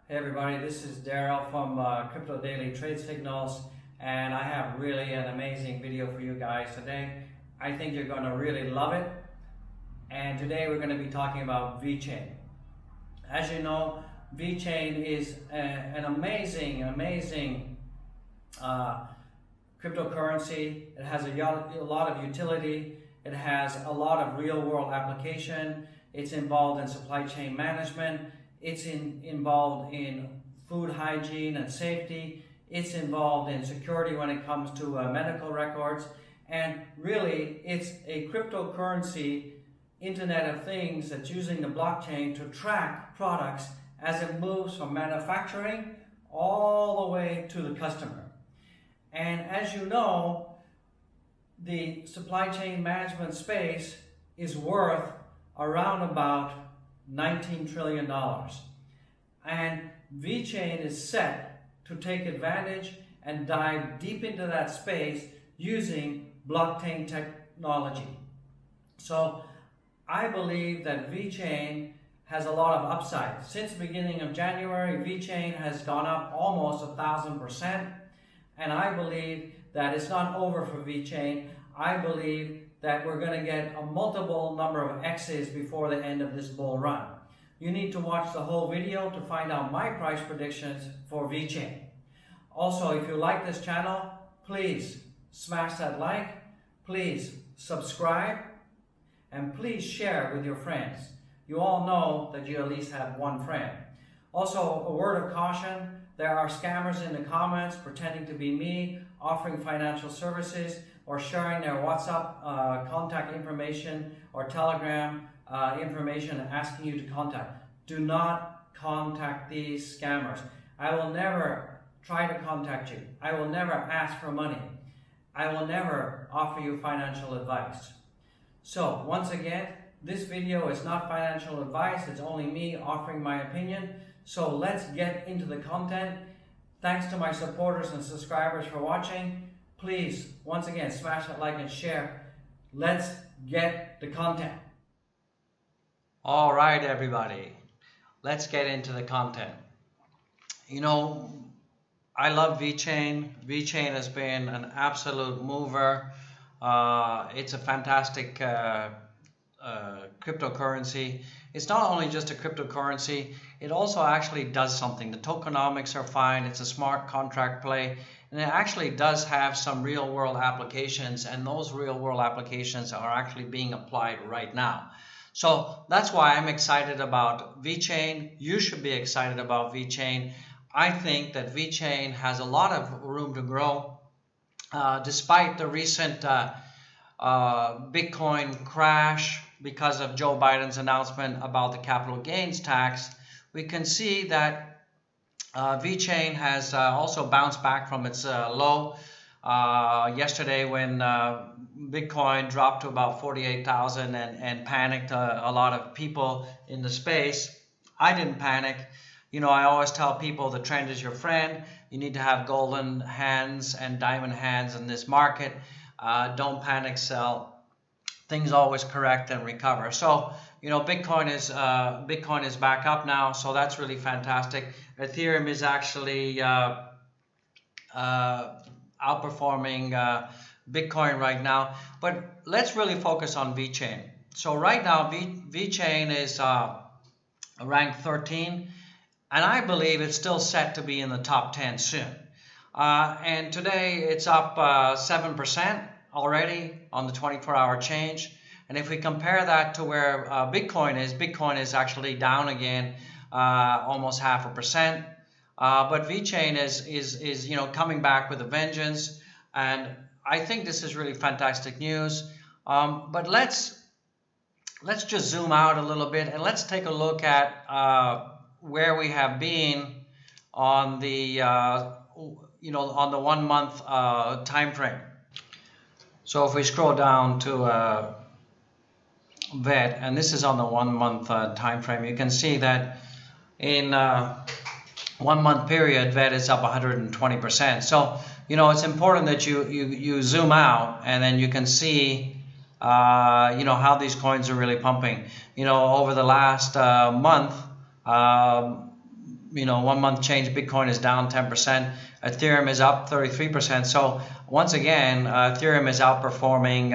Hey everybody, this is Daryl from Crypto Daily Trade Signals, and I have really an amazing video for you guys today. I think you're going to really love it. And today we're going to be talking about VeChain. As you know, VeChain is an amazing cryptocurrency. It has a lot of utility. It has a lot of real-world application. It's involved in supply chain management. It's involved in food hygiene and safety. It's involved in security when it comes to medical records. And really, it's a cryptocurrency, Internet of Things, that's using the blockchain to track products as it moves from manufacturing all the way to the customer. And as you know, the supply chain management space is worth around about $19 trillion. And VeChain is set to take advantage and dive deep into that space using blockchain technology. So I believe that VeChain has a lot of upside. Since the beginning of January, VeChain has gone up almost 1,000%. And I believe that it's not over for VeChain. I believe that we're going to get a multiple number of X's before the end of this bull run. You need to watch the whole video to find out my price predictions for VeChain. Also, if you like this channel, please smash that like, please subscribe, and please share with your friends. You all know that you at least have one friend. Also, a word of caution, there are scammers in the comments pretending to be me, offering financial services, or sharing their WhatsApp contact information or Telegram information and asking you to contact. Do not contact these scammers. I will never try to contact you. I will never ask for money. I will never offer you financial advice. So once again, this video is not financial advice. It's only me offering my opinion. So let's get into the content. Thanks to my supporters and subscribers for watching. Please, once again, smash that like and share. Let's get the content. All right, everybody. Let's get into the content. You know, I love VeChain. VeChain has been an absolute mover. It's a fantastic cryptocurrency. It's not only just a cryptocurrency, it also actually does something. The tokenomics are fine. It's a smart contract play. And it actually does have some real world applications, and those real world applications are actually being applied right now. So that's why I'm excited about VeChain. You should be excited about VeChain. I think that VeChain has a lot of room to grow. Despite the recent Bitcoin crash because of Joe Biden's announcement about the capital gains tax, we can see that VeChain has also bounced back from its low yesterday when Bitcoin dropped to about 48,000 and panicked a lot of people in the space. I didn't panic. You know, I always tell people the trend is your friend. You need to have golden hands and diamond hands in this market. Don't panic sell. Things always correct and recover. So, you know, Bitcoin is back up now, so that's really fantastic. Ethereum is actually outperforming Bitcoin right now. But let's really focus on VeChain. So right now, VeChain is ranked 13, and I believe it's still set to be in the top 10 soon. And today it's up 7% already on the 24-hour change. And if we compare that to where Bitcoin is actually down again, almost 0.5%. But VeChain is you know, coming back with a vengeance, and I think this is really fantastic news. But let's just zoom out a little bit and let's take a look at where we have been on the you know, on the 1 month time frame. So if we scroll down to VET, and this is on the 1 month time frame, you can see that in 1 month period, VET is up 120%. So, you know, it's important that you zoom out and then you can see you know, how these coins are really pumping. You know, over the last month, 1 month change, Bitcoin is down 10%, Ethereum is up 33%. So once again, Ethereum is outperforming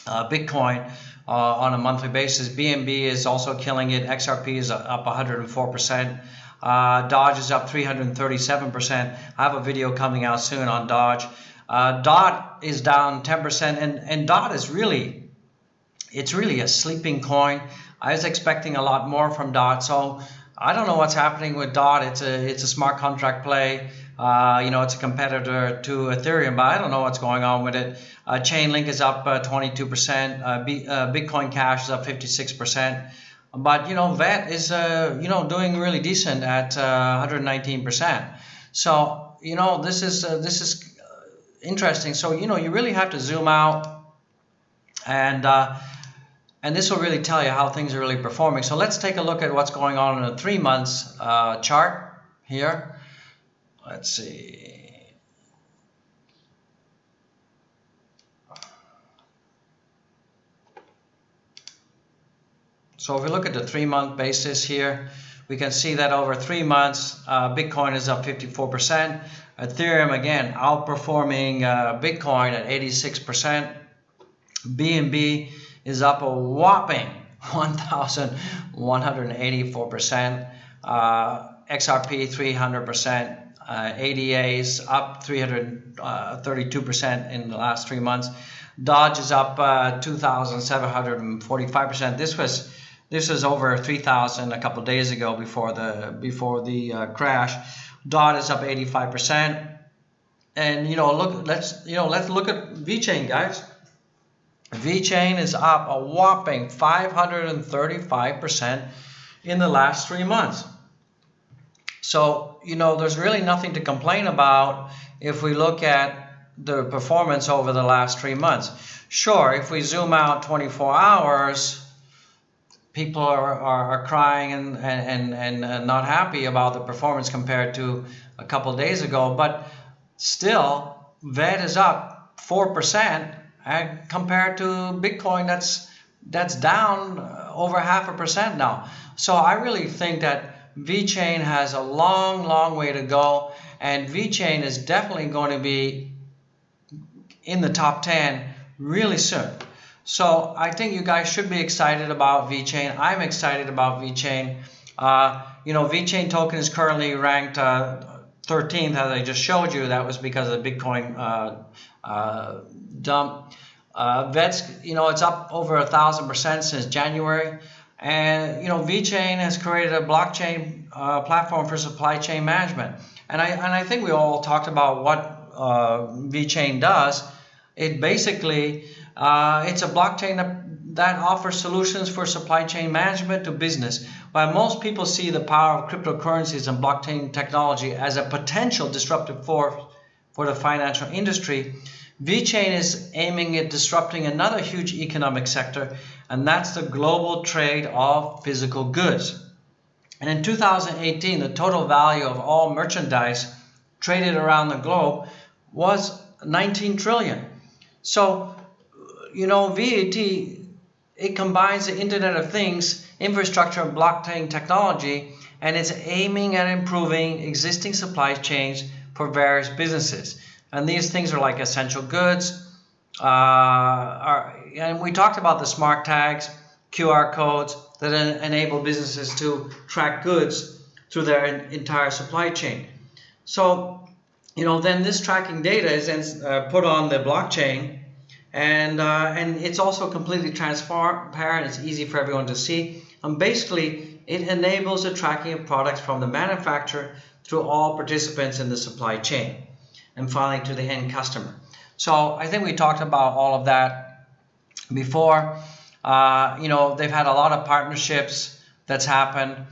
Bitcoin on a monthly basis. BNB is also killing it. XRP is up 104%. Dodge is up 337%. I have a video coming out soon on Dodge. DOT is down 10%, and DOT is really a sleeping coin. I was expecting a lot more from DOT, so I don't know what's happening with DOT. It's a smart contract play. It's a competitor to Ethereum, but I don't know what's going on with it. Chainlink is up 22%. Bitcoin Cash is up 56%. But VET is doing really decent at 119%. So this is interesting. So you really have to zoom out, and this will really tell you how things are really performing. So let's take a look at what's going on in a 3 months chart here. Let's see. So if we look at the 3 month basis here, we can see that over 3 months, Bitcoin is up 54%. Ethereum, again, outperforming Bitcoin at 86%. BNB is up a whopping 1,184%. XRP 300%. ADAs up 332% in the last 3 months. Dodge is up 2,745%. This was over 3,000 a couple days ago before the crash. DOT is up 85%. And let's look at VeChain, guys. VeChain is up a whopping 535% in the last 3 months. So, there's really nothing to complain about if we look at the performance over the last 3 months. Sure, if we zoom out 24 hours, people are crying and not happy about the performance compared to a couple days ago, but still, VET is up 4%, and compared to Bitcoin, that's down over 0.5% now. So I really think that VeChain has a long way to go, and VeChain is definitely going to be in the top 10 really soon. So I think you guys should be excited about VeChain. I'm excited about VeChain. VeChain token is currently ranked 13th, as I just showed you. That was because of the Bitcoin dump. VET's, it's up over 1,000% since January. And VeChain has created a blockchain platform for supply chain management. And I think we all talked about what VeChain does. It basically it's a blockchain that offers solutions for supply chain management to business. While most people see the power of cryptocurrencies and blockchain technology as a potential disruptive force for the financial industry, VeChain is aiming at disrupting another huge economic sector, and that's the global trade of physical goods. And in 2018, the total value of all merchandise traded around the globe was 19 trillion. So, VET, it combines the Internet of Things, infrastructure, and blockchain technology, and it's aiming at improving existing supply chains for various businesses. And these things are like essential goods, and we talked about the smart tags, QR codes that enable businesses to track goods through their entire supply chain. So, then this tracking data is then put on the blockchain, and it's also completely transparent. It's easy for everyone to see, and basically it enables the tracking of products from the manufacturer through all participants in the supply chain, and finally to the end customer. So I think we talked about all of that before. They've had a lot of partnerships that's happened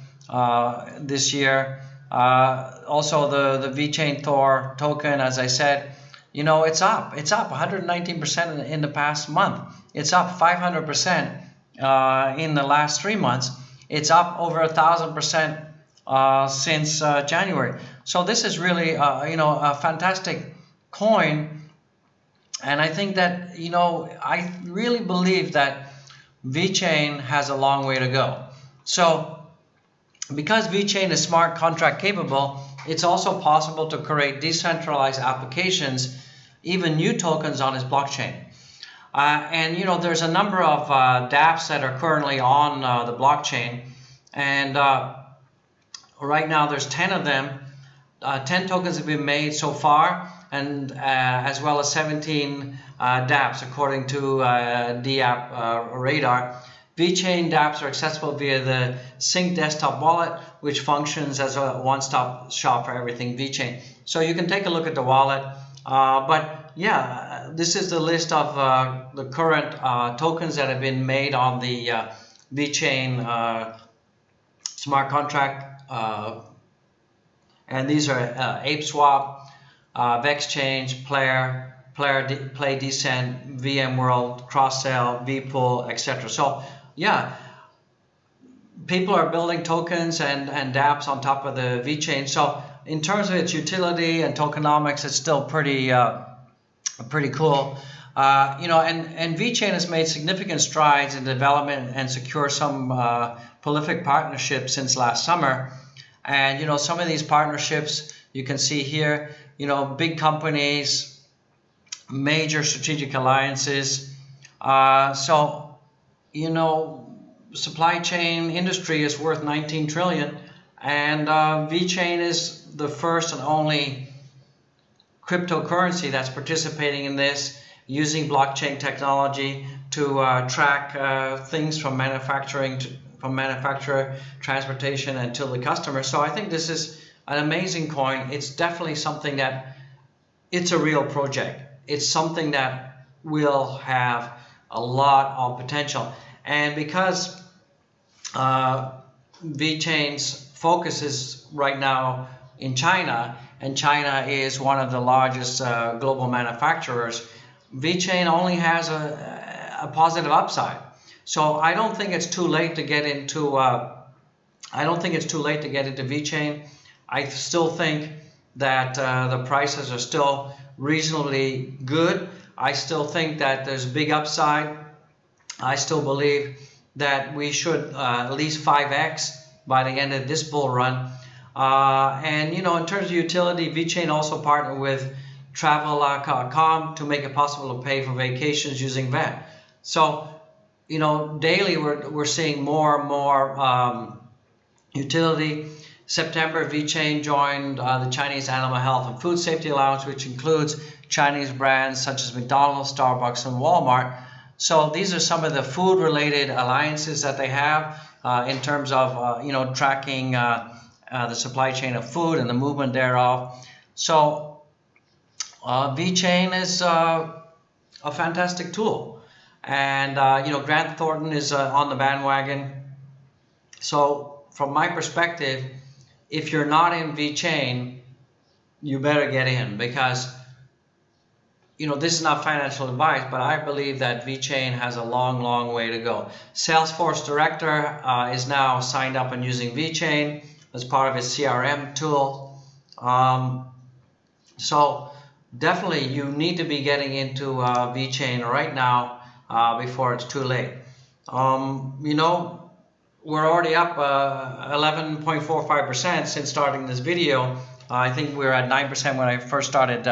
this year. Also the VeChain Thor token, as I said, it's up 119% in the past month. It's up 500% in the last 3 months. It's up over 1,000% since January. So this is really a fantastic coin, and I think that I really believe that VeChain has a long way to go. So because VeChain is smart contract capable, it's also possible to create decentralized applications, even new tokens on its blockchain. And you know, there's a number of Daps that are currently on the blockchain, and right now there's 10 of them. 10 tokens have been made so far, and as well as 17 Daps according to DApp Radar. VeChain Daps are accessible via the Sync desktop wallet, which functions as a one-stop shop for everything VeChain. So you can take a look at the wallet, but yeah, this is the list of the current tokens that have been made on the VeChain smart contract, and these are ApeSwap, VexChange, Play Decent, VMworld, Cross-Sell, VPool, etc. So yeah, people are building tokens and Daps on top of the VeChain. So in terms of its utility and tokenomics, it's still pretty cool. You know, and VeChain has made significant strides in development and secure some prolific partnerships since last summer. And you know, some of these partnerships you can see here, you know, big companies, major strategic alliances. So you know, supply chain industry is worth 19 trillion, and VeChain is the first and only cryptocurrency that's participating in this, using blockchain technology to track things from manufacturer, transportation, and to the customer. So I think this is an amazing coin. It's definitely something that, it's a real project. It's something that will have a lot of potential. And because VeChain's focus is right now in China, and China is one of the largest global manufacturers, VeChain only has a positive upside. So I don't think it's too late to get into VeChain. I still think that the prices are still reasonably good. I still think that there's big upside. I still believe that we should at least 5x by the end of this bull run. And you know, in terms of utility, VeChain also partnered with travel.com to make it possible to pay for vacations using VET. So you know, daily we're seeing more and more utility. September, VeChain joined the Chinese Animal Health and Food Safety Alliance, which includes Chinese brands such as McDonald's, Starbucks, and Walmart. So these are some of the food-related alliances that they have in terms of you know, tracking the supply chain of food and the movement thereof. So VeChain is a fantastic tool, and you know, Grant Thornton is on the bandwagon. So from my perspective, if you're not in VeChain, you better get in, because you know, this is not financial advice, but I believe that VeChain has a long way to go. Salesforce Director is now signed up and using VeChain as part of his CRM tool. So definitely you need to be getting into VeChain right now before it's too late. You know, we're already up 11.45% since starting this video. I think we were at 9% when I first started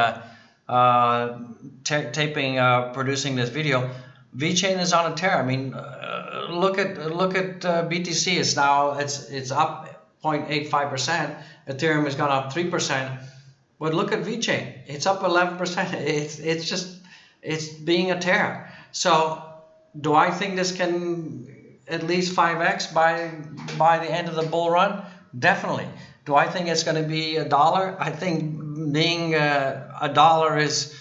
producing this video. VeChain is on a tear. I mean, look at BTC. It's now it's up 0.85%. Ethereum has gone up 3%. But look at VeChain. It's up 11%. It's being a tear. So do I think this can at least 5x by the end of the bull run? Definitely. Do I think it's going to be $1? I think being $1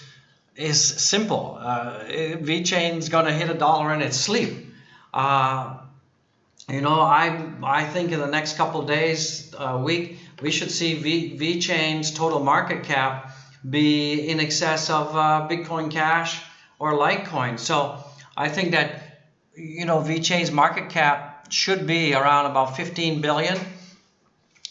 is simple. VeChain's going to hit $1 in its sleep. You know, I think in the next couple of days, week, we should see VeChain's total market cap be in excess of Bitcoin Cash or Litecoin. So I think that, you know, VeChain's market cap should be around about 15 billion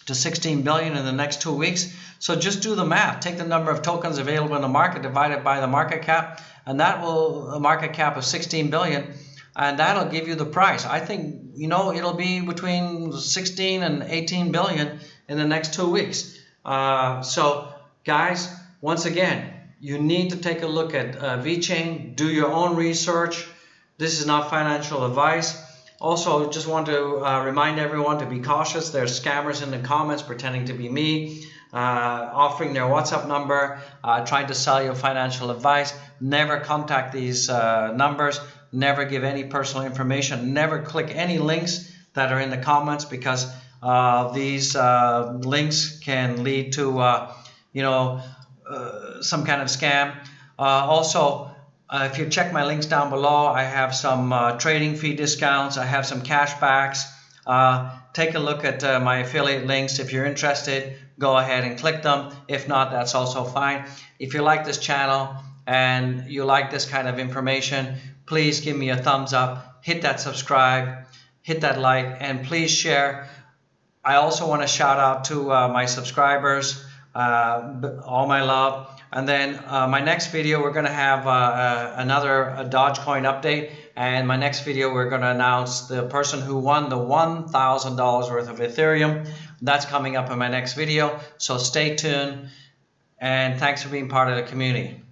to 16 billion in the next 2 weeks. So just do the math. Take the number of tokens available in the market divided by the market cap, and that will a market cap of 16 billion. and that'll give you the price. I think, you know, it'll be between 16 and 18 billion in the next 2 weeks. So guys, once again, you need to take a look at VeChain, do your own research. This is not financial advice. Also, just want to remind everyone to be cautious. There's scammers in the comments pretending to be me, offering their WhatsApp number, trying to sell you financial advice. Never contact these numbers. Never give any personal information. Never click any links that are in the comments, because these links can lead to some kind of scam. Also, if you check my links down below, I have some trading fee discounts. I have some cashbacks. Take a look at my affiliate links. If you're interested, go ahead and click them. If not, that's also fine. If you like this channel and you like this kind of information, please give me a thumbs up, hit that subscribe, hit that like, and please share. I also want to shout out to my subscribers, all my love. And then my next video, we're going to have another Dogecoin update. And my next video, we're going to announce the person who won the $1,000 worth of Ethereum. That's coming up in my next video. So stay tuned. And thanks for being part of the community.